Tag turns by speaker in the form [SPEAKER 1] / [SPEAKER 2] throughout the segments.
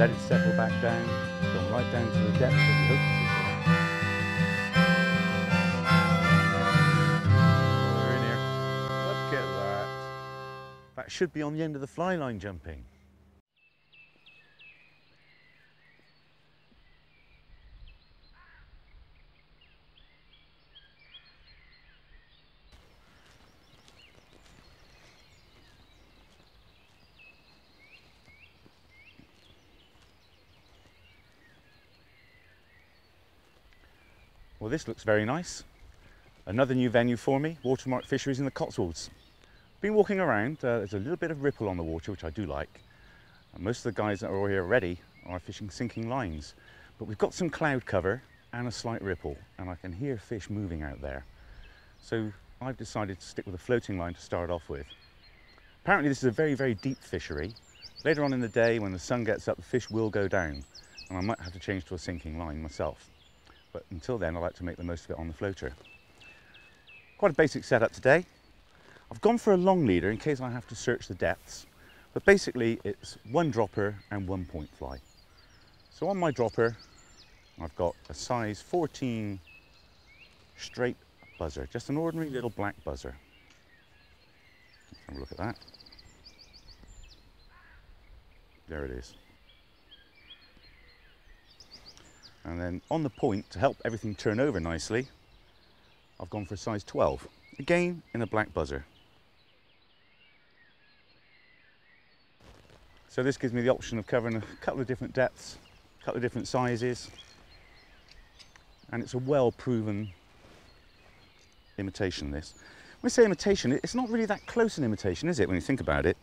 [SPEAKER 1] let it settle back down, gone right down to the depth that we hope to fish it. We're in here. Look at that. That should be on the end of the fly line jumping. Well, this looks very nice. Another new venue for me, Watermark Fisheries in the Cotswolds. Been walking around, there's a little bit of ripple on the water, which I do like. And most of the guys that are here already are fishing sinking lines. But we've got some cloud cover and a slight ripple, and I can hear fish moving out there. So I've decided to stick with a floating line to start off with. Apparently this is a very, very deep fishery. Later on in the day, when the sun gets up, the fish will go down, and I might have to change to a sinking line myself. But until then, I like to make the most of it on the floater. Quite a basic setup today. I've gone for a long leader in case I have to search the depths, but basically it's one dropper and 1 point fly. So on my dropper, I've got a size 14 straight buzzer, just an ordinary little black buzzer. Let's have a look at that. There it is. And then on the point, to help everything turn over nicely, I've gone for a size 12, again in a black buzzer. So this gives me the option of covering a couple of different depths, a couple of different sizes, and it's a well-proven imitation, this. When I say imitation, it's not really that close an imitation, is it, when you think about it?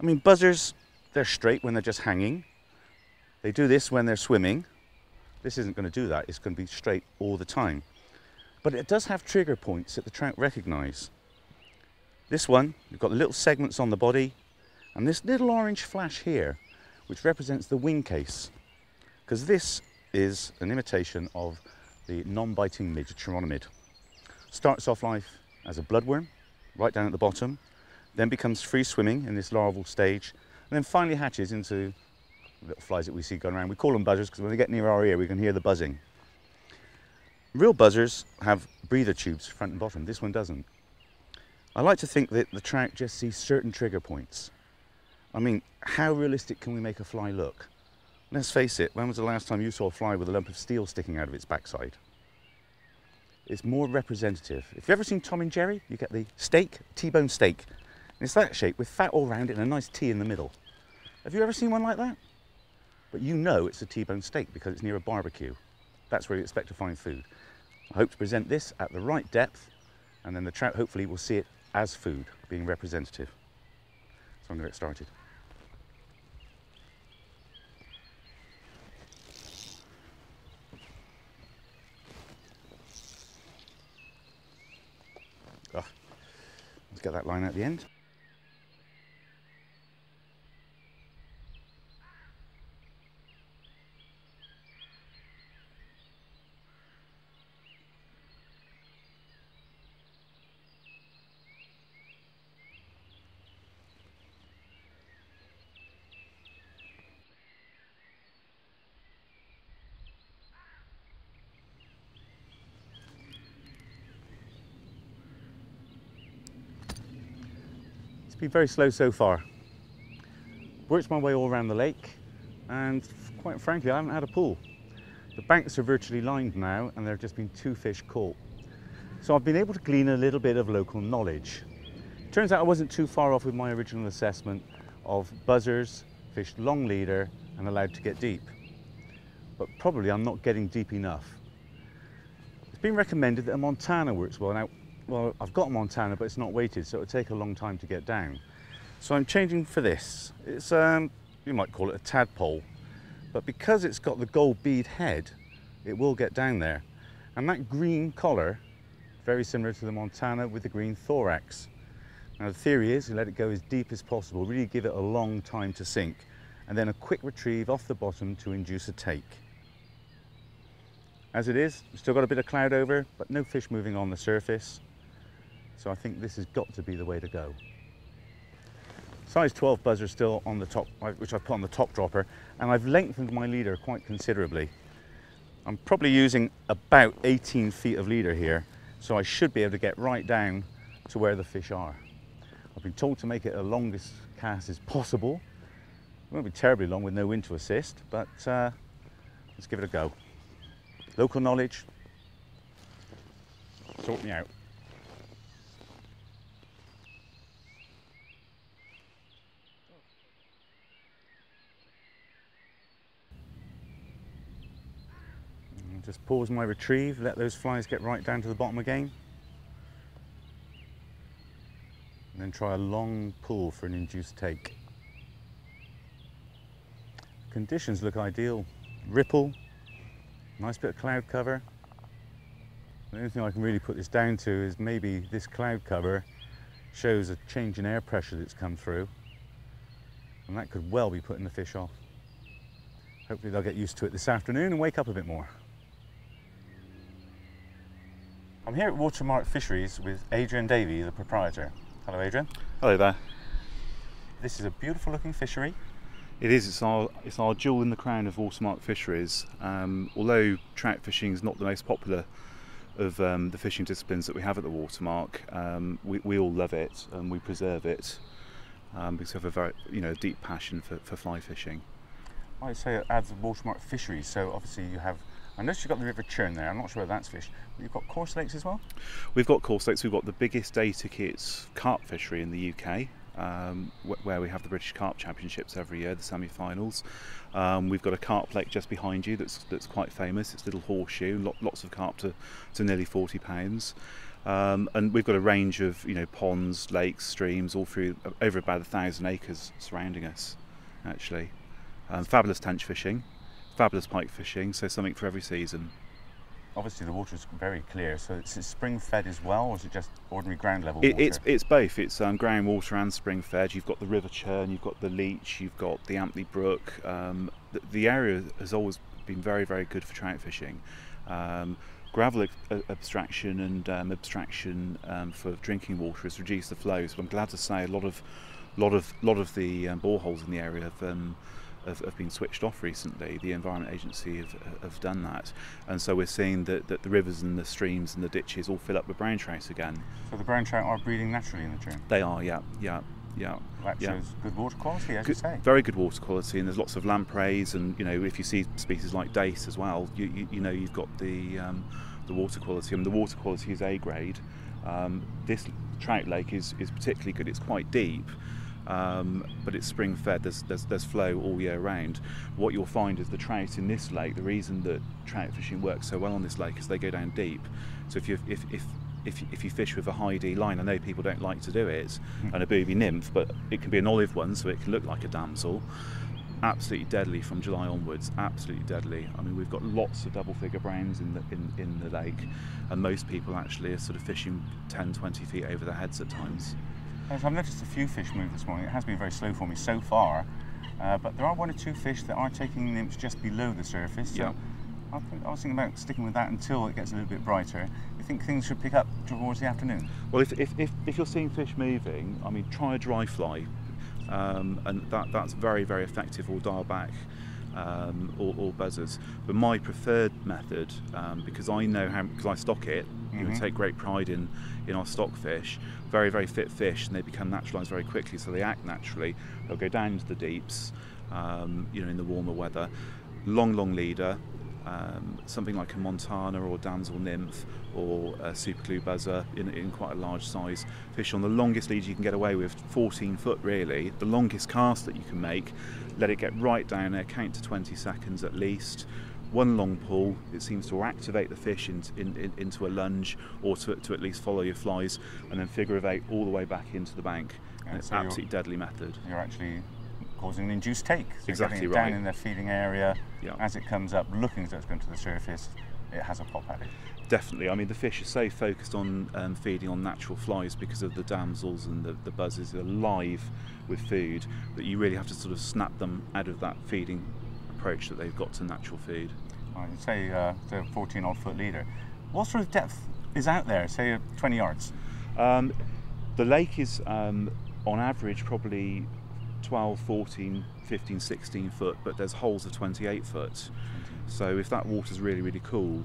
[SPEAKER 1] I mean, buzzers, they're straight when they're just hanging. They do this when they're swimming. This isn't going to do that, it's going to be straight all the time. But it does have trigger points that the trout recognise. This one, you've got the little segments on the body, and this little orange flash here, which represents the wing case. Because this is an imitation of the non-biting midge, chironomid. Starts off life as a bloodworm, right down at the bottom, then becomes free swimming in this larval stage, and then finally hatches into little flies that we see going around. We call them buzzers because when they get near our ear we can hear the buzzing. Real buzzers have breather tubes front and bottom. This one doesn't. I like to think that the trout just sees certain trigger points. I mean, how realistic can we make a fly look? Let's face it, when was the last time you saw a fly with a lump of steel sticking out of its backside? It's more representative. If you've ever seen Tom and Jerry, you get the steak, T-bone steak. And it's that shape with fat all around it and a nice T in the middle. Have you ever seen one like that? But you know it's a T-bone steak because it's near a barbecue. That's where you expect to find food. I hope to present this at the right depth, and then the trout hopefully will see it as food, being representative. So I'm going to get started. Let's get that line at the end. Been very slow so far. Worked my way all around the lake, and quite frankly I haven't had a pull. The banks are virtually lined now and there have just been 2 fish caught. So I've been able to glean a little bit of local knowledge. Turns out I wasn't too far off with my original assessment of buzzers, fished long leader and allowed to get deep. But probably I'm not getting deep enough. It's been recommended that a Montana works well. Now, well, I've got a Montana, but it's not weighted, so it'll take a long time to get down. So I'm changing for this. It's, you might call it a tadpole, but because it's got the gold bead head, it will get down there. And that green collar, very similar to the Montana with the green thorax. Now the theory is you let it go as deep as possible, really give it a long time to sink, and then a quick retrieve off the bottom to induce a take. As it is, we've still got a bit of cloud over, but no fish moving on the surface. So I think this has got to be the way to go. Size 12 buzzer still on the top, which I put on the top dropper, and I've lengthened my leader quite considerably. I'm probably using about 18 feet of leader here, so I should be able to get right down to where the fish are. I've been told to make it the longest cast as possible. It won't be terribly long with no wind to assist, but let's give it a go. Local knowledge, sort me out. And just pause my retrieve, let those flies get right down to the bottom again. And then try a long pull for an induced take. Conditions look ideal. Ripple, nice bit of cloud cover. The only thing I can really put this down to is maybe this cloud cover shows a change in air pressure that's come through, and that could well be putting the fish off. Hopefully they'll get used to it this afternoon and wake up a bit more. I'm here at Watermark Fisheries with Adrian Davey, the proprietor. Hello Adrian.
[SPEAKER 2] Hello there.
[SPEAKER 1] This is a beautiful looking fishery.
[SPEAKER 2] It is. It's our jewel in the crown of Watermark Fisheries. Although trout fishing is not the most popular of the fishing disciplines that we have at the Watermark, we all love it and we preserve it because we have a very deep passion for fly fishing.
[SPEAKER 1] I'd say it adds Watermark Fisheries. So obviously you have. I noticed you've got the River Churn there. I'm not sure whether that's fish. But you've got coarse lakes as well.
[SPEAKER 2] We've got coarse lakes. We've got the biggest day ticket carp fishery in the UK. Where we have the British Carp Championships every year, the semi-finals. We've got a carp lake just behind you that's quite famous. It's Little Horseshoe, lots of carp to nearly 40 pounds. And we've got a range of ponds, lakes, streams, all through over about 1,000 acres surrounding us, actually. Fabulous tench fishing, fabulous pike fishing, so something for every season.
[SPEAKER 1] Obviously the water is very clear, so it's spring fed as well, or is it just ordinary ground level water?
[SPEAKER 2] It's both. It's groundwater and spring fed. You've got the River Churn, you've got the Leach, you've got the Amtley Brook. The area has always been very, very good for trout fishing. Gravel abstraction and abstraction for drinking water has reduced the flows, but I'm glad to say a lot of the boreholes in the area have been switched off recently. The Environment Agency have done that, and so we're seeing that the rivers and the streams and the ditches all fill up with brown trout again.
[SPEAKER 1] So the brown trout are breeding naturally in the Churn?
[SPEAKER 2] They are, yeah.
[SPEAKER 1] That shows good water quality, as you say.
[SPEAKER 2] Very good water quality, and there's lots of lampreys, and if you see species like dace as well, you've got the water quality. I mean, the water quality is A grade. This trout lake is particularly good. It's quite deep. But it's spring fed, there's flow all year round. What you'll find is the trout in this lake, the reason that trout fishing works so well on this lake is they go down deep. So if you fish with a high D line, I know people don't like to do it, and a booby nymph, but it can be an olive one, so it can look like a damsel. Absolutely deadly from July onwards, absolutely deadly. I mean, we've got lots of double figure browns in the lake, and most people actually are sort of fishing 10-20 feet over their heads at times.
[SPEAKER 1] I've noticed a few fish move this morning. It has been very slow for me so far, but there are one or two fish that are taking nymphs just below the surface. So I was thinking about sticking with that until it gets a little bit brighter. You think things should pick up towards the afternoon?
[SPEAKER 2] Well, if you're seeing fish moving, I mean, try a dry fly, and that's very, very effective. Or dial back, or buzzers. But my preferred method, because I know because I stock it, we take great pride in our stock fish. Very, very fit fish, and they become naturalised very quickly, so they act naturally. They'll go down into the deeps, in the warmer weather. Long leader, something like a Montana or damsel nymph or a super clue buzzer in quite a large size. Fish on the longest lead you can get away with, 14 foot really, the longest cast that you can make. Let it get right down there, count to 20 seconds at least. One long pull, it seems to activate the fish into a lunge, or to at least follow your flies, and then figure of 8 all the way back into the bank. And it's an absolutely deadly method.
[SPEAKER 1] You're actually causing an induced take. So
[SPEAKER 2] exactly
[SPEAKER 1] getting it down in their feeding area,
[SPEAKER 2] yeah.
[SPEAKER 1] As it comes up, looking as though it's going to the surface, it has a pop at it.
[SPEAKER 2] Definitely. I mean, the fish are so focused on feeding on natural flies because of the damsels and the buzzers are live with food, that you really have to sort of snap them out of that feeding approach that they've got to natural food.
[SPEAKER 1] I'd say the 14 odd foot leader. What sort of depth is out there, say 20 yards?
[SPEAKER 2] The lake is on average probably 12, 14, 15, 16 foot, but there's holes of 28 foot. So if that water's really, really cool,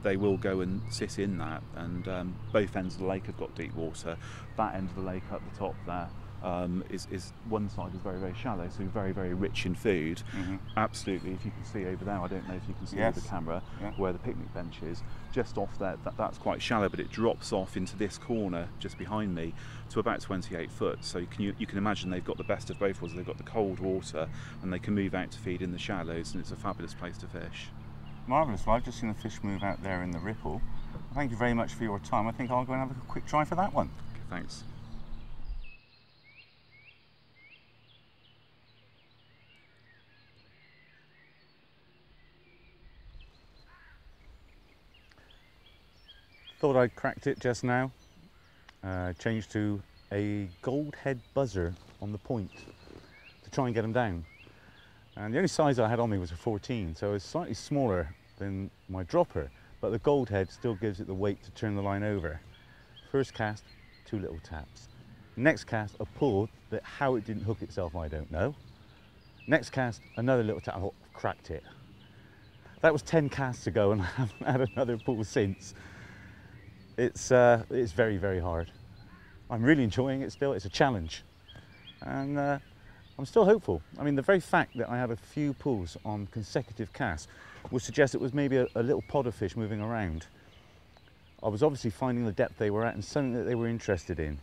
[SPEAKER 2] they will go and sit in that. And both ends of the lake have got deep water. That end of the lake up the top there is one side is very, very shallow, so very, very rich in food. Absolutely. If you can see over there, I don't know if you can see with the camera where the picnic bench is, just off there, that's quite shallow, but it drops off into this corner just behind me to about 28 foot. So you can imagine they've got the best of both worlds. They've got the cold water and they can move out to feed in the shallows, and it's a fabulous place to fish.
[SPEAKER 1] Marvellous. Well, I've just seen the fish move out there in the ripple. Thank you very much for your time. I think I'll go and have a quick try for that one.
[SPEAKER 2] Okay, thanks.
[SPEAKER 1] Thought I'd cracked it just now. Changed to a gold head buzzer on the point to try and get them down. And the only size I had on me was a 14, so it's slightly smaller than my dropper, but the gold head still gives it the weight to turn the line over. First cast, 2 little taps. Next cast, a pull that how it didn't hook itself, I don't know. Next cast, another little tap. I thought, cracked it. That was 10 casts ago, and I haven't had another pull since. It's very, very hard. I'm really enjoying it still. It's a challenge, and I'm still hopeful. I mean, the very fact that I had a few pulls on consecutive casts would suggest it was maybe a little pod of fish moving around. I was obviously finding the depth they were at and something that they were interested in.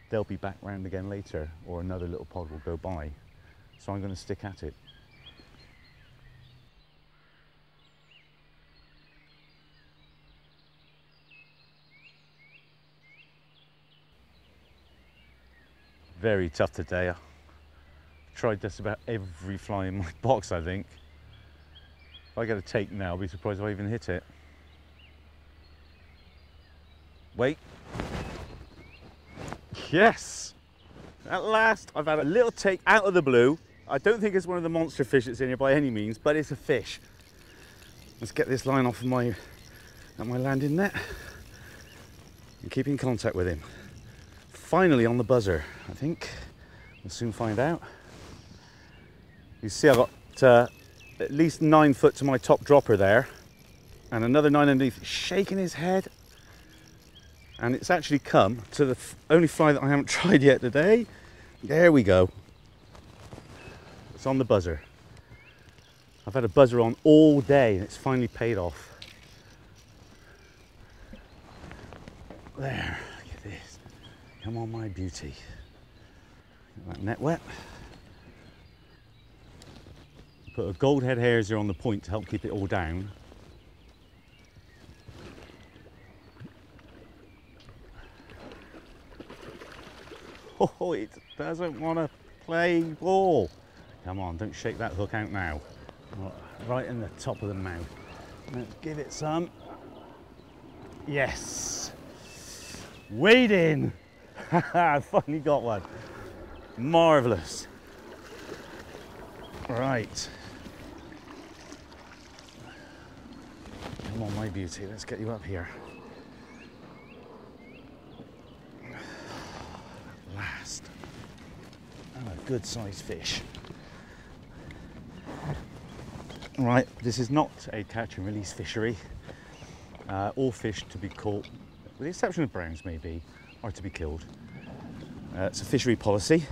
[SPEAKER 1] They'll be back round again later, or another little pod will go by. So I'm going to stick at it. Very tough today. I tried just about every fly in my box, I think. If I get a take now, I'll be surprised if I even hit it. Wait. Yes! At last, I've had a little take out of the blue. I don't think it's one of the monster fish that's in here by any means, but it's a fish. Let's get this line off of my landing net and keep in contact with him. Finally on the buzzer, I think. We'll soon find out. You see I've got at least 9 foot to my top dropper there, and another 9 underneath, shaking his head. And it's actually come to the only fly that I haven't tried yet today. There we go. It's on the buzzer. I've had a buzzer on all day and it's finally paid off. There, look at this. Come on, my beauty. Get that net wet. Put a gold head hares on the point to help keep it all down. Oh, it doesn't want to play ball. Come on, don't shake that hook out now. Right in the top of the mouth. Let's give it some. Yes. Wade in. I finally got one. Marvellous. Right. Come on, my beauty. Let's get you up here. Last. And a good sized fish. Right, this is not a catch and release fishery. All fish to be caught, with the exception of browns maybe, are to be killed. It's a fishery policy.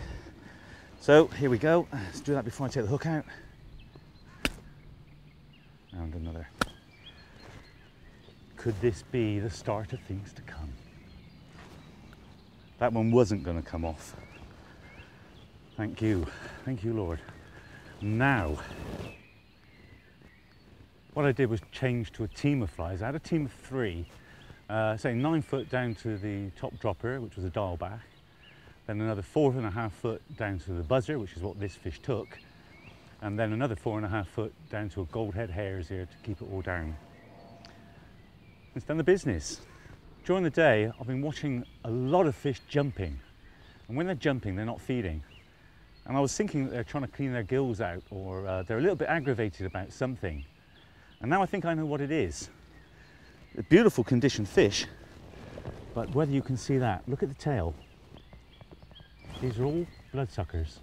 [SPEAKER 1] So here we go. Let's do that before I take the hook out. And another. Could this be the start of things to come? That one wasn't going to come off. Thank you, Lord. Now, what I did was change to a team of flies. I had a team of 3, say 9 foot down to the top dropper, which was a dial back, then another 4.5 foot down to the buzzer, which is what this fish took, and then another 4.5 foot down to a gold head hares here to keep it all down. It's done the business. During the day, I've been watching a lot of fish jumping, and when they're jumping, they're not feeding. And I was thinking that they're trying to clean their gills out, or they're a little bit aggravated about something. And now I think I know what it is. A beautiful conditioned fish, but whether you can see that, look at the tail. These are all bloodsuckers.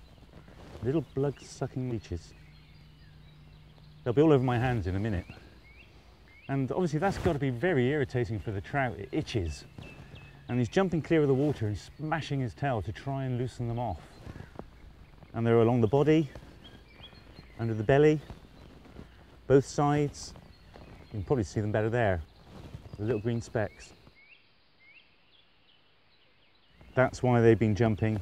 [SPEAKER 1] Little blood-sucking leeches. They'll be all over my hands in a minute. And obviously that's got to be very irritating for the trout. It itches. And he's jumping clear of the water and smashing his tail to try and loosen them off. And they're along the body, under the belly, both sides. You can probably see them better there, the little green specks. That's why they've been jumping.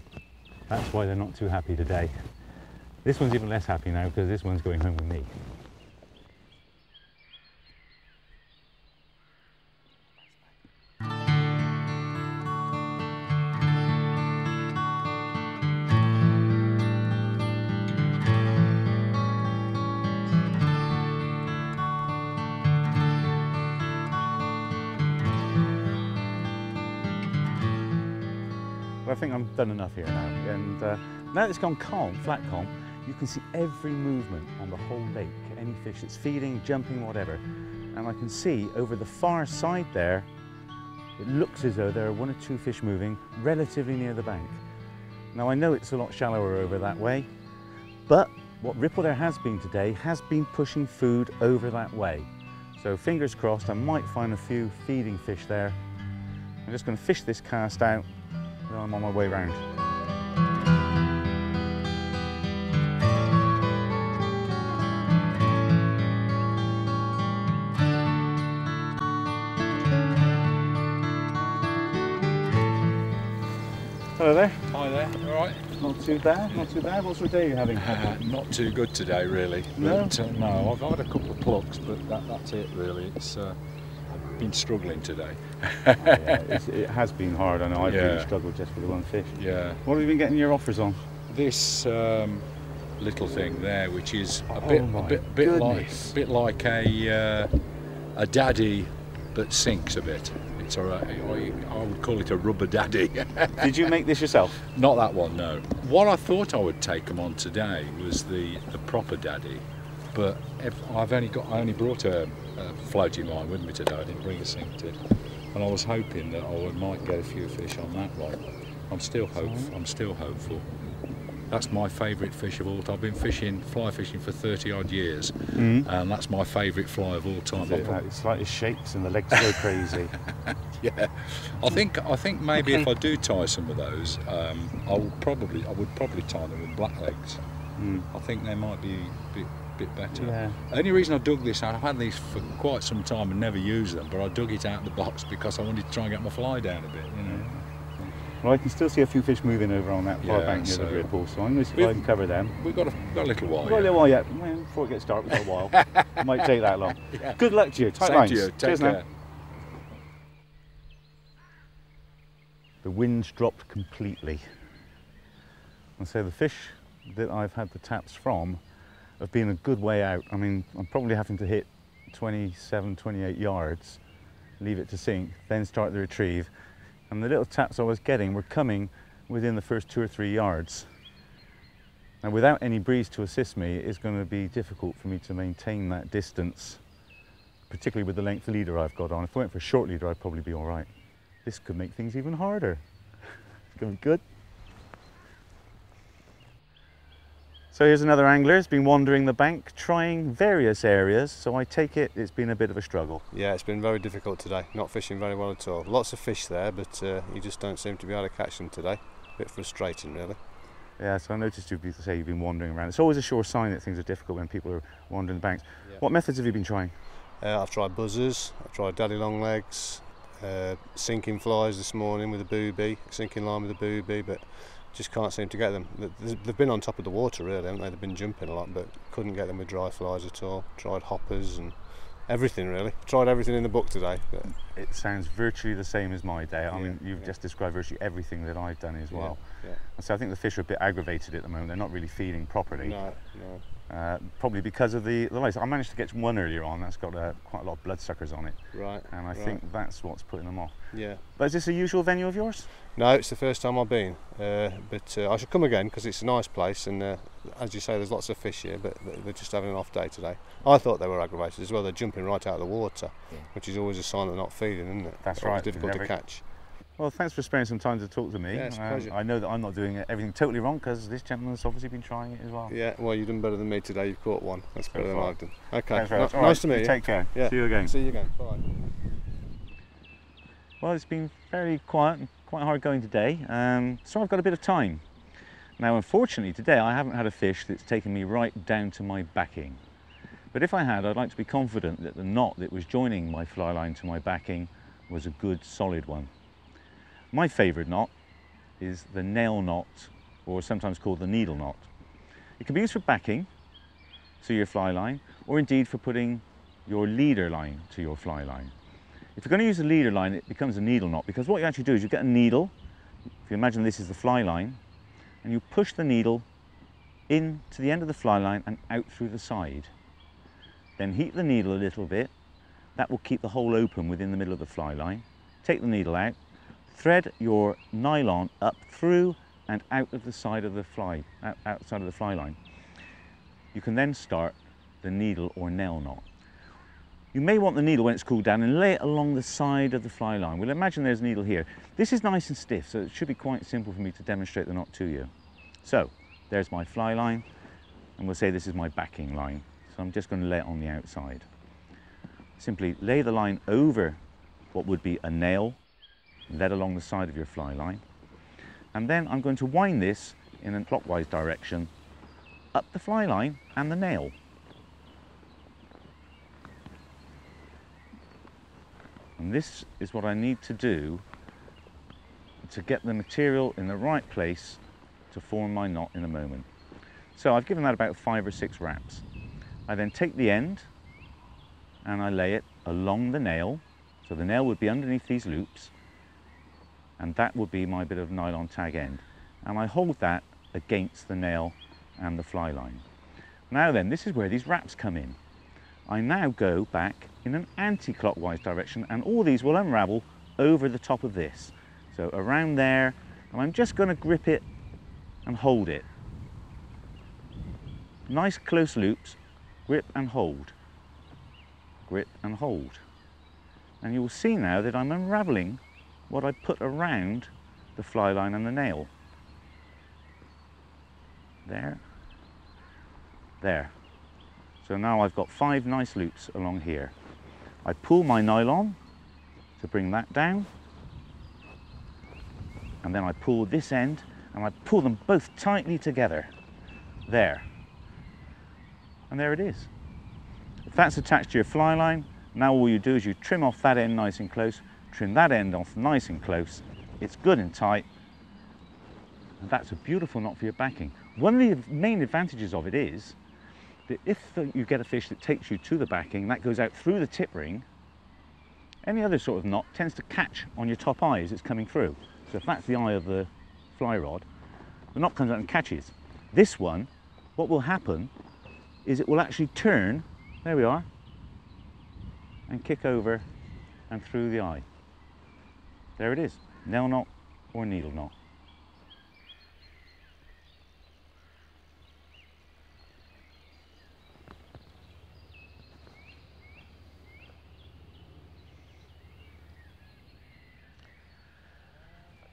[SPEAKER 1] That's why they're not too happy today. This one's even less happy now because this one's going home with me. But I think I've done enough here now, and now that it's gone calm, flat calm, you can see every movement on the whole lake, any fish that's feeding, jumping, whatever. And I can see over the far side there, it looks as though there are 1 or 2 fish moving relatively near the bank. Now I know it's a lot shallower over that way, but what ripple there has been today has been pushing food over that way. So fingers crossed, I might find a few feeding fish there. I'm just going to fish this cast out. I'm on my way round. Hello there.
[SPEAKER 3] Hi there, all right?
[SPEAKER 1] Not too bad, not too bad. What sort of day are you having?
[SPEAKER 3] Not too good today, really.
[SPEAKER 1] No?
[SPEAKER 3] But, no, I've had a couple of plucks, but that's it, really. It's I've been struggling today.
[SPEAKER 1] Yeah, it has been hard. I know I've really
[SPEAKER 3] Yeah.
[SPEAKER 1] struggled just with the one fish.
[SPEAKER 3] Yeah.
[SPEAKER 1] What have you been getting your offers on?
[SPEAKER 3] This little thing there, which is a
[SPEAKER 1] Oh
[SPEAKER 3] bit
[SPEAKER 1] my
[SPEAKER 3] like
[SPEAKER 1] goodness.
[SPEAKER 3] a daddy that sinks a bit. It's I would call it a rubber daddy.
[SPEAKER 1] Did you make this yourself?
[SPEAKER 3] Not that one, no. What I thought I would take them on today was the proper daddy, but I only brought a floating line with me today. I didn't bring a sink tip, and I was hoping that I might get a few fish on that one. I'm still hopeful. That's my favourite fish of all time. I've been fly fishing for 30 odd years, and that's my favourite fly of all time.
[SPEAKER 1] It's like it shakes and the legs go crazy.
[SPEAKER 3] Yeah, I think maybe if I do tie some of those, I would probably tie them with black legs. I think they might be a bit better.
[SPEAKER 1] Yeah.
[SPEAKER 3] The only reason I dug this out, I've had these for quite some time and never used them, but I dug it out of the box because I wanted to try and get my fly down a bit, you know.
[SPEAKER 1] Well, I can still see a few fish moving over on that far bank near the ripple, so I'm going to see if I can cover them.
[SPEAKER 3] We've got a little while.
[SPEAKER 1] We've got a little while yet. Well, before it gets dark, we've got a while. It might take that long.
[SPEAKER 3] Yeah.
[SPEAKER 1] Good luck to you. Tight
[SPEAKER 3] Same
[SPEAKER 1] lines.
[SPEAKER 3] to you. Take
[SPEAKER 1] Cheers
[SPEAKER 3] care.
[SPEAKER 1] now. The wind's dropped completely. And so the fish that I've had the taps from have been a good way out. I mean, I'm probably having to hit 27, 28 yards, leave it to sink, then start the retrieve. And the little taps I was getting were coming within the first 2 or 3 yards. Now without any breeze to assist me, it's going to be difficult for me to maintain that distance, particularly with the length leader I've got on. If I went for a short leader, I'd probably be all right. This could make things even harder. It's going to be good. So here's another angler who's been wandering the bank, trying various areas, so I take it it's been a bit of a struggle.
[SPEAKER 4] Yeah, it's been very difficult today, not fishing very well at all. Lots of fish there, but you just don't seem to be able to catch them today. A bit frustrating, really.
[SPEAKER 1] Yeah, so I noticed you've been wandering around. It's always a sure sign that things are difficult when people are wandering the banks.
[SPEAKER 4] Yeah.
[SPEAKER 1] What methods have you been trying?
[SPEAKER 4] I've tried buzzers, I've tried daddy long legs, sinking flies this morning with a booby, sinking line with a booby, but just can't seem to get them. They've been on top of the water really, haven't they? They've been jumping a lot, but couldn't get them with dry flies at all. Tried hoppers and everything really. Tried everything in the book today. But
[SPEAKER 1] It sounds virtually the same as my day. I mean, you've just described virtually everything that I've done as well.
[SPEAKER 4] Yeah.
[SPEAKER 1] And so I think the fish are a bit aggravated at the moment. They're not really feeding properly.
[SPEAKER 4] No.
[SPEAKER 1] Probably because of the lice. I managed to get one earlier on. That's got quite a lot of bloodsuckers on it.
[SPEAKER 4] Right.
[SPEAKER 1] And I think that's what's putting them off.
[SPEAKER 4] Yeah.
[SPEAKER 1] But is this a usual venue of yours?
[SPEAKER 4] No, it's the first time I've been, but I should come again because it's a nice place, and as you say, there's lots of fish here, but they're just having an off day today. I thought they were aggravated as well. They're jumping right out of the water, which is always a sign they're not feeding, isn't it?
[SPEAKER 1] That's
[SPEAKER 4] Always
[SPEAKER 1] right.
[SPEAKER 4] difficult to catch.
[SPEAKER 1] Well, thanks for sparing some time to talk to me.
[SPEAKER 4] Yeah, it's a pleasure.
[SPEAKER 1] I know that I'm not doing everything totally wrong because this gentleman's obviously been trying it as well.
[SPEAKER 4] Yeah, well, you've done better than me today. You've caught one. That's better than
[SPEAKER 1] far.
[SPEAKER 4] I've done. Okay,
[SPEAKER 1] Thanks very much. All
[SPEAKER 4] nice
[SPEAKER 1] right,
[SPEAKER 4] to meet you.
[SPEAKER 1] Take care.
[SPEAKER 4] Yeah.
[SPEAKER 1] See you again.
[SPEAKER 4] See you again. Bye.
[SPEAKER 1] Well, it's been very quiet and quite hard going today, so I've got a bit of time. Now, unfortunately, today I haven't had a fish that's taken me right down to my backing. But if I had, I'd like to be confident that the knot that was joining my fly line to my backing was a good, solid one. My favourite knot is the nail knot, or sometimes called the needle knot. It can be used for backing to your fly line, or indeed for putting your leader line to your fly line. If you're going to use a leader line, it becomes a needle knot, because what you actually do is you get a needle. If you imagine this is the fly line, and you push the needle in to the end of the fly line and out through the side. Then heat the needle a little bit. That will keep the hole open within the middle of the fly line. Take the needle out, thread your nylon up through and out of the side of the outside of the fly line. You can then start the needle or nail knot. You may want the needle when it's cooled down and lay it along the side of the fly line. Well, imagine there's a needle here. This is nice and stiff, so it should be quite simple for me to demonstrate the knot to you. So, there's my fly line, and we'll say this is my backing line. So I'm just going to lay it on the outside. Simply lay the line over what would be a nail, led along the side of your fly line. And then I'm going to wind this in a clockwise direction up the fly line and the nail. And this is what I need to do to get the material in the right place to form my knot in a moment. So I've given that about 5 or 6 wraps. I then take the end and I lay it along the nail. So the nail would be underneath these loops, and that would be my bit of nylon tag end. And I hold that against the nail and the fly line. Now then, this is where these wraps come in. I now go back in an anti-clockwise direction, and all these will unravel over the top of this. So around there, and I'm just going to grip it and hold it. Nice close loops, grip and hold, grip and hold. And you will see now that I'm unraveling what I put around the fly line and the nail. There, there. So now I've got 5 nice loops along here. I pull my nylon to bring that down, and then I pull this end and I pull them both tightly together. There. And there it is. If that's attached to your fly line, now all you do is you trim off that end nice and close, trim that end off nice and close. It's good and tight, and that's a beautiful knot for your backing. One of the main advantages of it is that if you get a fish that takes you to the backing, that goes out through the tip ring, any other sort of knot tends to catch on your top eye as it's coming through. So if that's the eye of the fly rod, the knot comes out and catches. This one, what will happen is it will actually turn, there we are, and kick over and through the eye. There it is, nail knot or needle knot.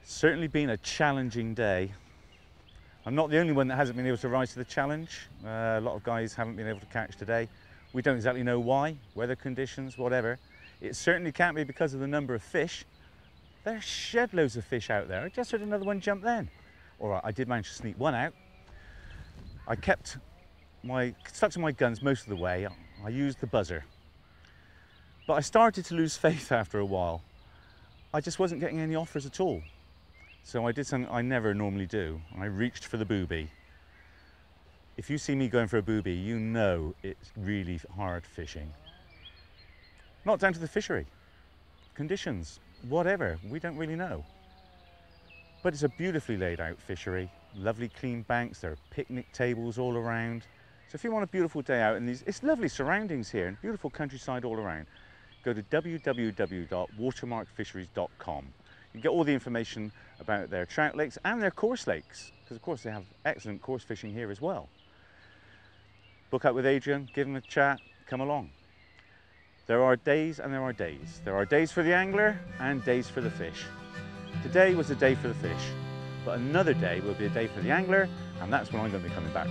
[SPEAKER 1] Certainly been a challenging day. I'm not the only one that hasn't been able to rise to the challenge. A lot of guys haven't been able to catch today. We don't exactly know why, weather conditions, whatever. It certainly can't be because of the number of fish. There's shed loads of fish out there. I just heard another one jump then. All right, I did manage to sneak one out. I stuck to my guns most of the way. I used the buzzer. But I started to lose faith after a while. I just wasn't getting any offers at all. So I did something I never normally do. I reached for the booby. If you see me going for a booby, you know it's really hard fishing. Not down to the fishery, conditions, whatever, we don't really know. But it's a beautifully laid out fishery, lovely clean banks, there are picnic tables all around. So if you want a beautiful day out in these, it's lovely surroundings here and beautiful countryside all around, go to www.watermarkfisheries.com. You get all the information about their trout lakes and their course lakes, because of course they have excellent course fishing here as well. Book out with Adrian, give him a chat, come along. There are days and there are days. There are days for the angler and days for the fish. Today was a day for the fish, but another day will be a day for the angler, and that's when I'm going to be coming back.